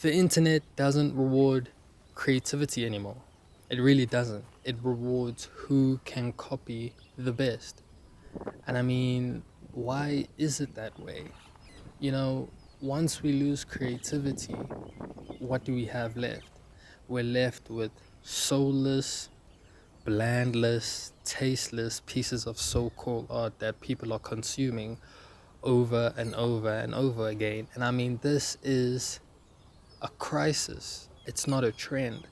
The internet doesn't reward creativity anymore. It really doesn't. It rewards who can copy the best. And I mean, why is it that way? You know, once we lose creativity, what do we have left? We're left with soulless, blandless, tasteless pieces of so called art that people are consuming over and over and over again. And I mean, this is a crisis, it's not a trend.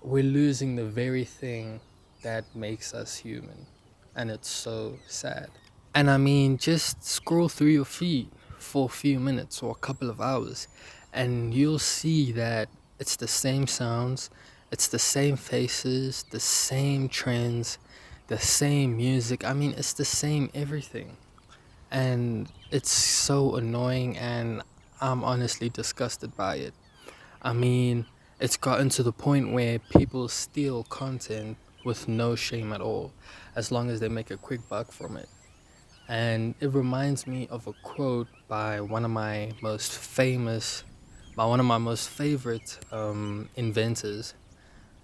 We're losing the very thing that makes us human. And it's so sad. And I mean, just scroll through your feed for a few minutes or a couple of hours, and you'll see that it's the same sounds, it's the same faces, the same trends, the same music. I mean, it's the same everything. And it's so annoying, and I'm honestly disgusted by it. I mean, it's gotten to the point where people steal content with no shame at all, as long as they make a quick buck from it. And it reminds me of a quote by one of my most favorite inventors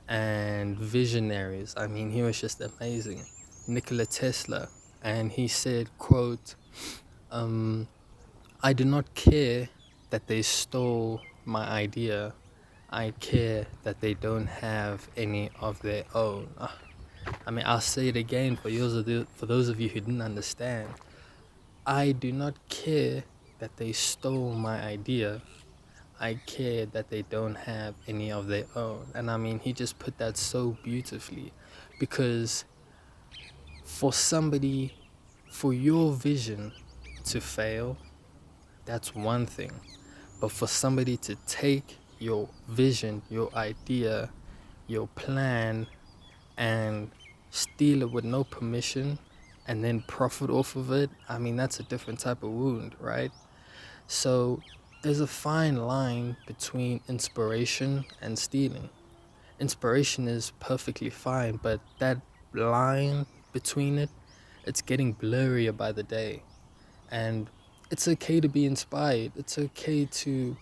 and visionaries. I mean, he was just amazing, Nikola Tesla. And he said, quote, um, I do not care that they stole my idea. I care that they don't have any of their own. I mean, I'll say it again for those of you who didn't understand. I do not care that they stole my idea. I care that they don't have any of their own. And I mean, he just put that so beautifully because for somebody, for your vision to fail, that's one thing. But for somebody to take your vision, your idea, your plan, and steal it with no permission and then profit off of it, I mean, that's a different type of wound, right? So there's a fine line between inspiration and stealing. Inspiration is perfectly fine, but that line between it, it's getting blurrier by the day. And it's okay to be inspired. It's okay to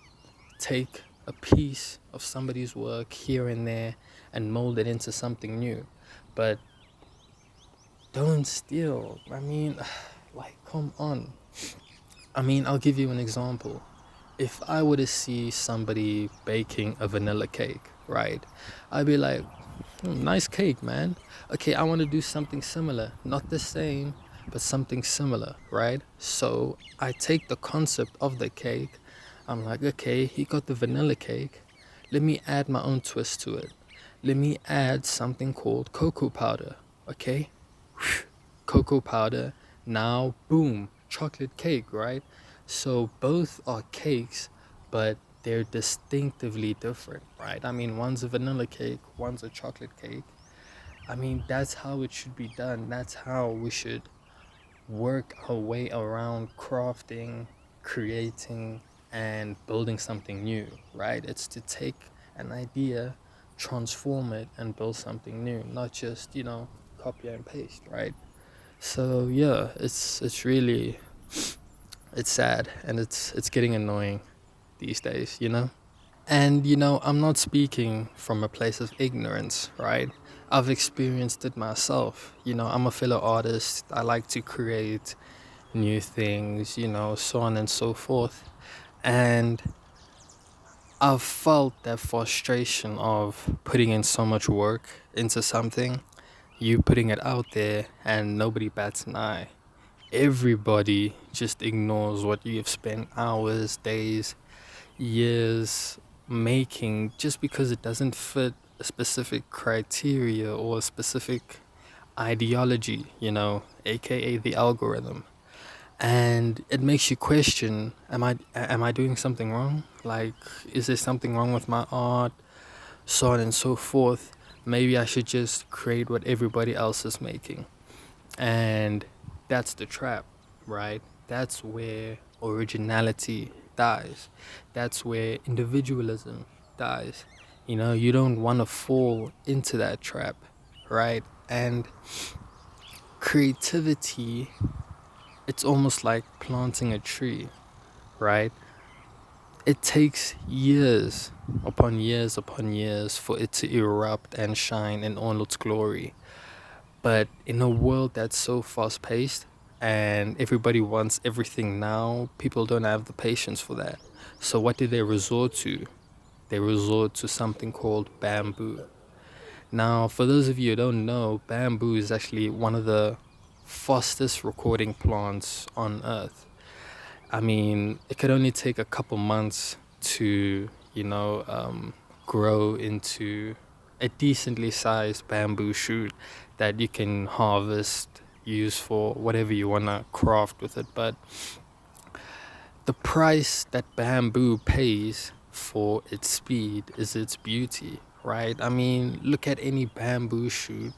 take a piece of somebody's work here and there and mold it into something new. But don't steal. I mean, like, come on. I mean, I'll give you an example. If I were to see somebody baking a vanilla cake, right? I'd be like, nice cake, man. Okay, I want to do something similar. Not the same, but something similar, right? So I take the concept of the cake. I'm like, okay, he got the vanilla cake. Let me add my own twist to it. Let me add something called cocoa powder, okay? Cocoa powder. Now, boom, chocolate cake, right? So both are cakes, but they're distinctively different, right? I mean, one's a vanilla cake, one's a chocolate cake. I mean, that's how it should be done. That's how we should work our way around crafting, creating, and building something new, right? It's to take an idea, transform it, and build something new, not just, copy and paste, right? So yeah, it's really it's sad and it's getting annoying these days, you know? And I'm not speaking from a place of ignorance, right? I've experienced it myself. I'm a fellow artist. I like to create new things, so on and so forth. And I've felt that frustration of putting in so much work into something, you putting it out there, and nobody bats an eye. Everybody just ignores what you've spent hours, days, years making just because it doesn't fit a specific criteria or a specific ideology, aka the algorithm. And it makes you question, am I doing something wrong? Like, is there something wrong with my art? So on and so forth. Maybe I should just create what everybody else is making. And that's the trap, right? That's where originality dies. That's where individualism dies. You don't want to fall into that trap, right? And creativity, it's almost like planting a tree, right? it takes years upon years upon years for it to erupt and shine in all its glory. But in a world that's so fast paced and everybody wants everything now, people don't have the patience for that. So, what do they resort to? They resort to something called bamboo. Now, for those of you who don't know, bamboo is actually one of the fastest recording plants on earth. I mean, it could only take a couple months to, grow into a decently sized bamboo shoot that you can harvest, use for whatever you want to craft with it. But the price that bamboo pays for its speed is its beauty, right? I mean, look at any bamboo shoot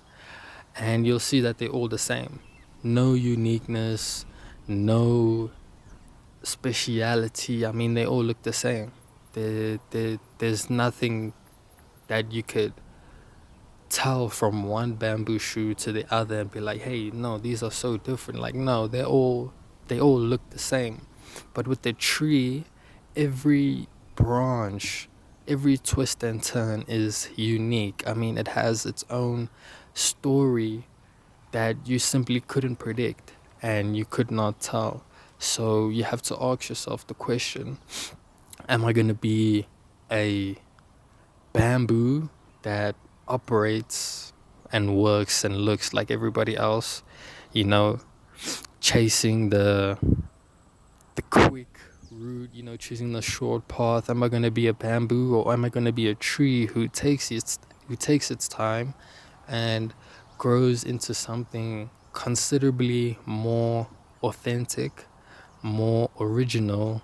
and you'll see that they're all the same. No uniqueness, no speciality. I mean, they all look the same. There's nothing that you could tell from one bamboo shoot to the other and be like, hey, no, these are so different. Like, no, they all look the same. But with the tree, every branch, every twist and turn is unique. I mean, it has its own story that you simply couldn't predict and you could not tell. So you have to ask yourself the question, am I going to be a bamboo that operates and works and looks like everybody else, you know, chasing the quick route, choosing the short path? Am I going to be a bamboo, or am I going to be a tree who takes its time and grows into something considerably more authentic, more original,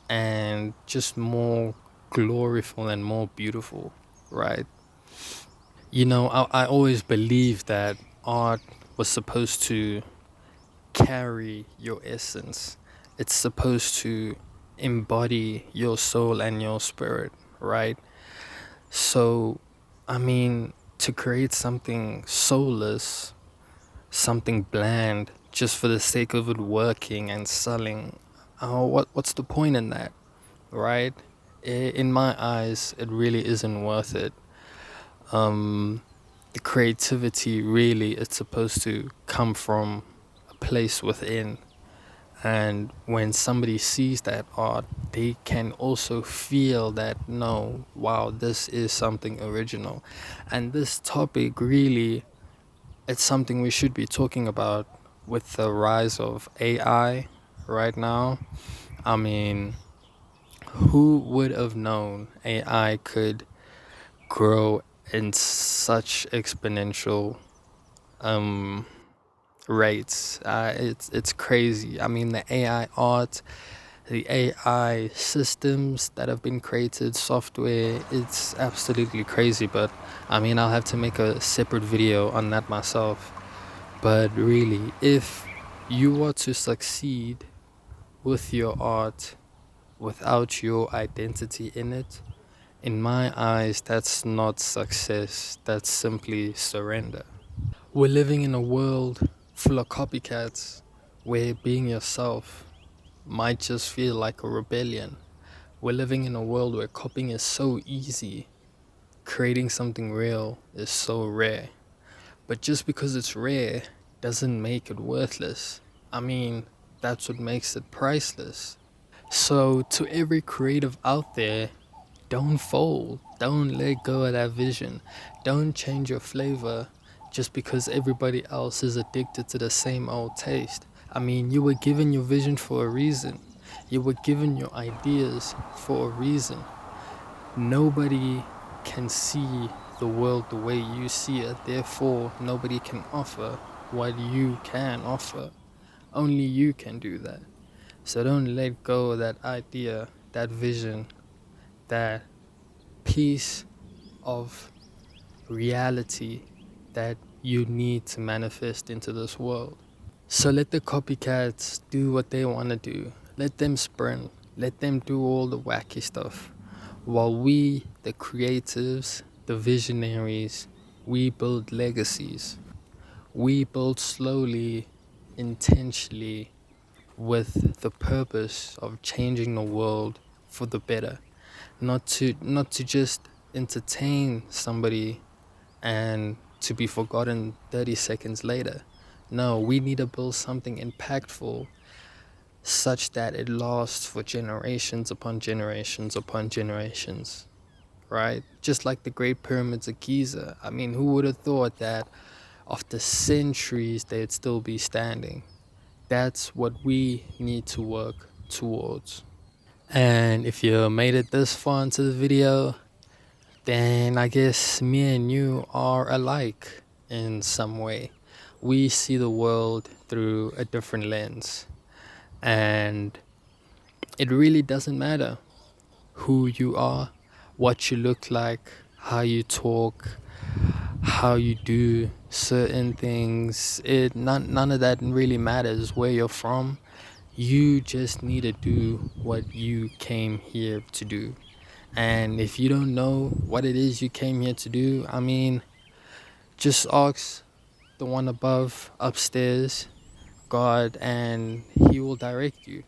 and just more gloriful and more beautiful, right? I always believed that art was supposed to carry your essence. It's supposed to embody your soul and your spirit, right? So, I mean, to create something soulless, something bland, just for the sake of it working and selling, what's the point in that, right? In my eyes, it really isn't worth it. The creativity really, it's supposed to come from a place within, and when somebody sees that art, they can also feel that, no, wow, this is something original. And this topic really, it's something we should be talking about with the rise of AI right now. I mean, who would have known AI could grow in such exponential um rates? It's crazy. I mean, the AI art, the AI systems that have been created, software, it's absolutely crazy. But I mean, I'll have to make a separate video on that myself. But really, if you were to succeed with your art without your identity in it, in my eyes, that's not success, that's simply surrender. We're living in a world full of copycats where being yourself might just feel like a rebellion. We're living in a world where copying is so easy, creating something real is so rare. But just because it's rare doesn't make it worthless. I mean, that's what makes it priceless. So, to every creative out there, don't fold. Don't let go of that vision. Don't change your flavor just because everybody else is addicted to the same old taste. I mean, you were given your vision for a reason. You were given your ideas for a reason. Nobody can see the world the way you see it. Therefore, nobody can offer what you can offer. Only you can do that. So don't let go of that idea, that vision, that piece of reality that you need to manifest into this world. So let the copycats do what they want to do. Let them sprint. Let them do all the wacky stuff. While we, the creatives, the visionaries, we build legacies. We build slowly, intentionally, with the purpose of changing the world for the better, not to just entertain somebody and to be forgotten 30 seconds later. No, we need to build something impactful such that it lasts for generations upon generations upon generations, right? Just like the Great Pyramids of Giza. I mean, who would have thought that after centuries they'd still be standing? That's what we need to work towards. And if you made it this far into the video, then I guess me and you are alike in some way. We see the world through a different lens, and it really doesn't matter who you are, what you look like, how you talk, how you do certain things. None of that really matters where you're from. You just need to do what you came here to do. And if you don't know what it is you came here to do, I mean, just ask the one above upstairs, God, and He will direct you.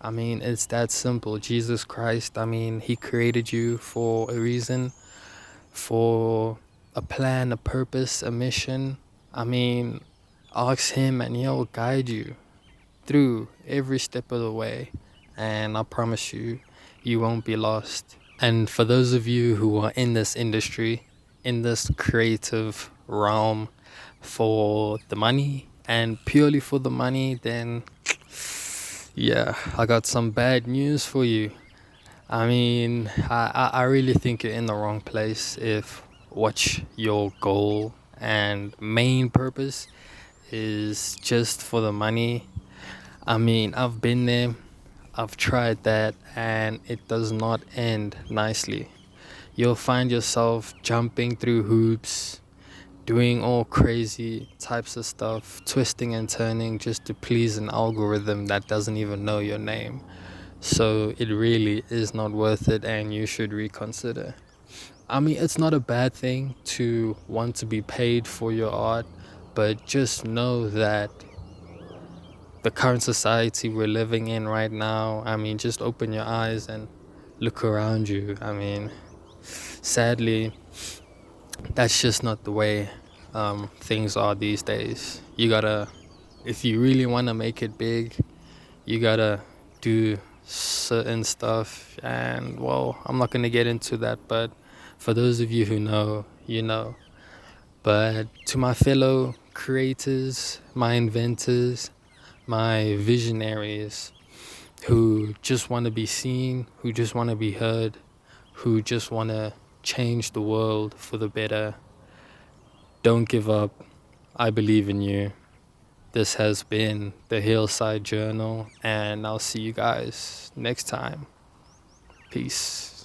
I mean, it's that simple. Jesus Christ, I mean, He created you for a reason, for a plan, a purpose, a mission. I mean, ask Him and He'll guide you through every step of the way. And I promise you, you won't be lost. And for those of you who are in this industry, in this creative realm for the money and purely for the money, then yeah, I got some bad news for you. I mean, I really think you're in the wrong place if what your goal and main purpose is just for the money. I mean, I've been there, I've tried that, and it does not end nicely. You'll find yourself jumping through hoops, doing all crazy types of stuff, twisting and turning just to please an algorithm that doesn't even know your name. So it really is not worth it, and you should reconsider. I mean, it's not a bad thing to want to be paid for your art, but just know that the current society we're living in right now, I mean, just open your eyes and look around you. I mean, sadly, that's just not the way things are these days. You gotta, if you really want to make it big, you gotta do certain stuff. And well, I'm not gonna get into that, but for those of you who know, you know. But to my fellow creators, my inventors, my visionaries who just want to be seen, who just want to be heard, who just want to change the world for the better, don't give up. I believe in you. This has been the Hillside Journal, and I'll see you guys next time. Peace.